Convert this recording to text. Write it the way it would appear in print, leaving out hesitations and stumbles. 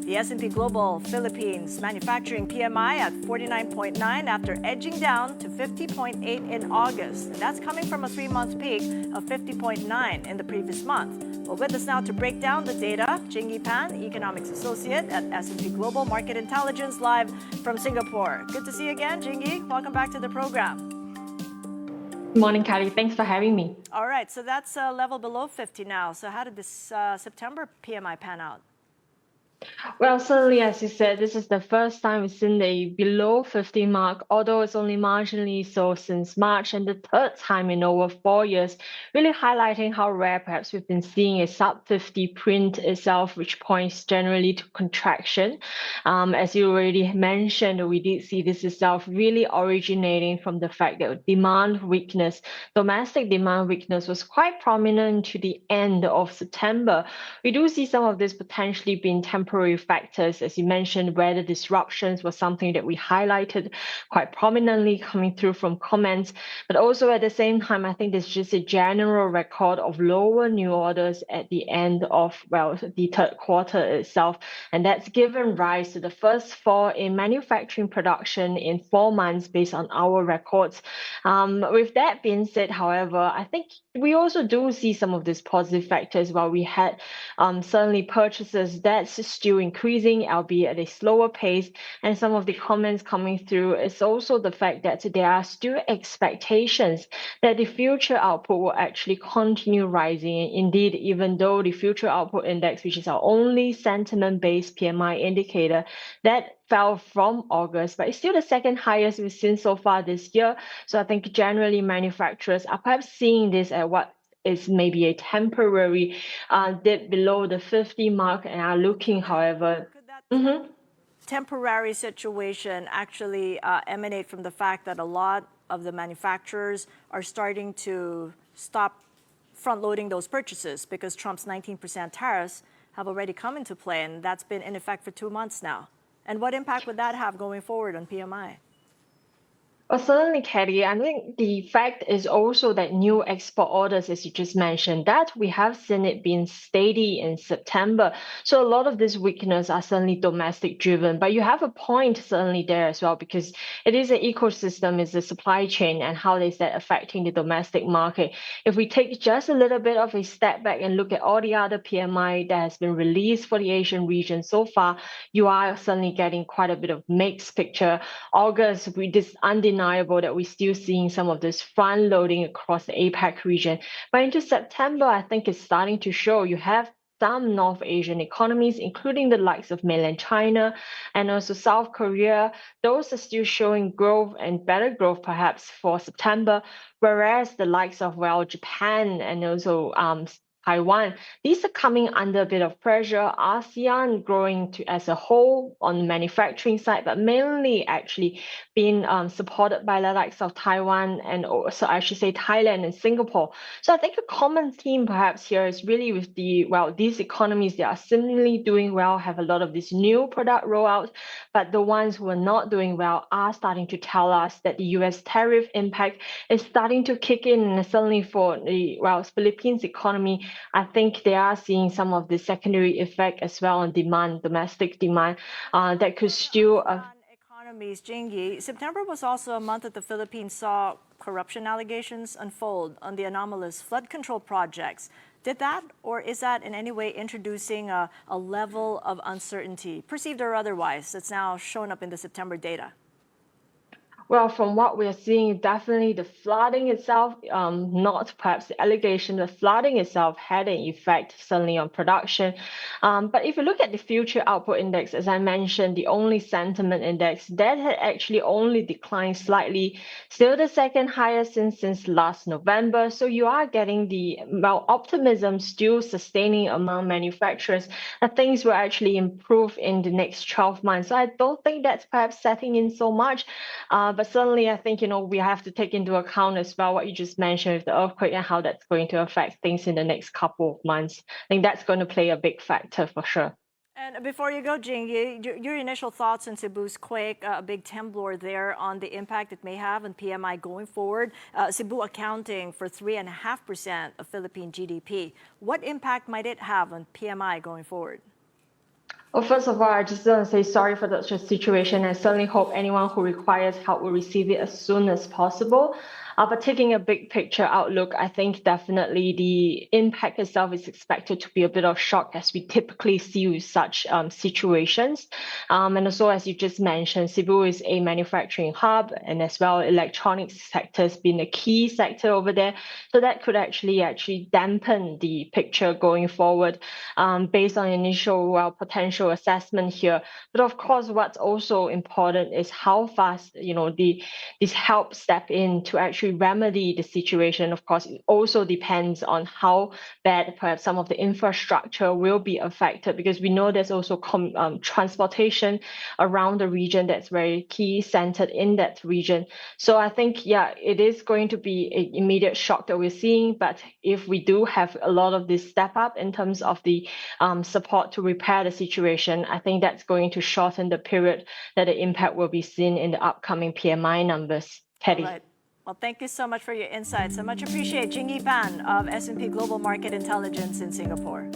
The S&P Global Philippines manufacturing PMI at 49.9 after edging down to 50.8 in August. And that's coming from a three-month peak of 50.9 in the previous month. Well, with us now to break down the data, Jingyi Pan, Economics Associate at S&P Global Market Intelligence, live from Singapore. Good to see you again, Jingyi. Welcome back to the program. Good morning, Kelly. Thanks for having me. All right, so that's a level below 50 now. So how did this September PMI pan out? Well, certainly, as you said, this is the first time we've seen a below 50 mark, although it's only marginally so since March, and the third time in over 4 years, really highlighting how rare perhaps we've been seeing a sub 50 print itself, which points generally to contraction. As you already mentioned, we did see this itself really originating from the fact that demand weakness, domestic demand weakness was quite prominent to the end of September. We do see some of this potentially being temporary factors, as you mentioned, weather disruptions was something that we highlighted quite prominently coming through from comments. But also at the same time, I think there's just a general record of lower new orders at the end of, well, the third quarter itself. And that's given rise to the first fall in manufacturing production in 4 months based on our records. With that being said, however, I think we also do see some of these positive factors. While we had certainly purchases that's still increasing, albeit at a slower pace. And some of the comments coming through is also the fact that there are still expectations that the future output will actually continue rising. Indeed, even though the future output index, which is our only sentiment-based PMI indicator, that fell from August, but it's still the second highest we've seen so far this year. So I think generally manufacturers are perhaps seeing this at what is maybe a temporary dip below the 50 mark and are looking, however. Could that temporary situation actually emanate from the fact that a lot of the manufacturers are starting to stop front-loading those purchases because Trump's 19% tariffs have already come into play, and that's been in effect for 2 months now? And what impact would that have going forward on PMI? Well, certainly, Katie, I think the fact is also that new export orders, as you just mentioned, that we have seen it being steady in September. So a lot of this weakness are certainly domestic driven, but you have a point certainly there as well, because it is an ecosystem, it's a supply chain, and how is that affecting the domestic market? If we take just a little bit of a step back and look at all the other PMI that has been released for the Asian region so far, you are certainly getting quite a bit of mixed picture. August, it is undeniable that we're still seeing some of this front loading across the APAC region. But into September, I think it's starting to show you have some North Asian economies, including the likes of mainland China and also South Korea. Those are still showing growth and better growth perhaps for September, whereas the likes of, well, Japan and also Taiwan, these are coming under a bit of pressure. ASEAN growing as a whole on the manufacturing side, but mainly actually being supported by the likes of Taiwan and also I should say Thailand and Singapore. So I think a common theme perhaps here is really with these economies that are similarly doing well, have a lot of this new product rollout, but the ones who are not doing well are starting to tell us that the US tariff impact is starting to kick in, and certainly for the Philippines economy, I think they are seeing some of the secondary effect as well on demand, domestic demand, that could still. Economies, Jingyi, September was also a month that the Philippines saw corruption allegations unfold on the anomalous flood control projects. Did that, or is that in any way introducing a level of uncertainty, perceived or otherwise, that's now shown up in the September data? Well, from what we're seeing, definitely the flooding itself, not perhaps the allegation, the flooding itself had an effect certainly on production. But if you look at the future output index, as I mentioned, the only sentiment index, that had actually only declined slightly, still the second highest since last November. So you are getting the optimism still sustaining among manufacturers that things will actually improve in the next 12 months. So I don't think that's perhaps setting in so much. But certainly, I think, we have to take into account as well what you just mentioned with the earthquake and how that's going to affect things in the next couple of months. I think that's going to play a big factor for sure. And before you go, Jingyi, your initial thoughts on Cebu's quake, a big temblor there on the impact it may have on PMI going forward. Cebu accounting for 3.5% of Philippine GDP. What impact might it have on PMI going forward? Well, first of all, I just want to say sorry for the situation. I certainly hope anyone who requires help will receive it as soon as possible. But taking a big picture outlook, I think definitely the impact itself is expected to be a bit of shock, as we typically see with such situations. And also, as you just mentioned, Cebu is a manufacturing hub, and as well, electronics sector has been a key sector over there. So that could actually dampen the picture going forward, based on initial potential assessment here. But of course, what's also important is how fast this help step in to actually remedy the situation. Of course, it also depends on how bad perhaps some of the infrastructure will be affected, because we know there's also transportation around the region that's very key, centered in that region. So I think, yeah, it is going to be an immediate shock that we're seeing. But if we do have a lot of this step up in terms of the support to repair the situation, I think that's going to shorten the period that the impact will be seen in the upcoming PMI numbers. Teddy. All right. Well, thank you so much for your insights. I much appreciate Jingyi Pan of S&P Global Market Intelligence in Singapore.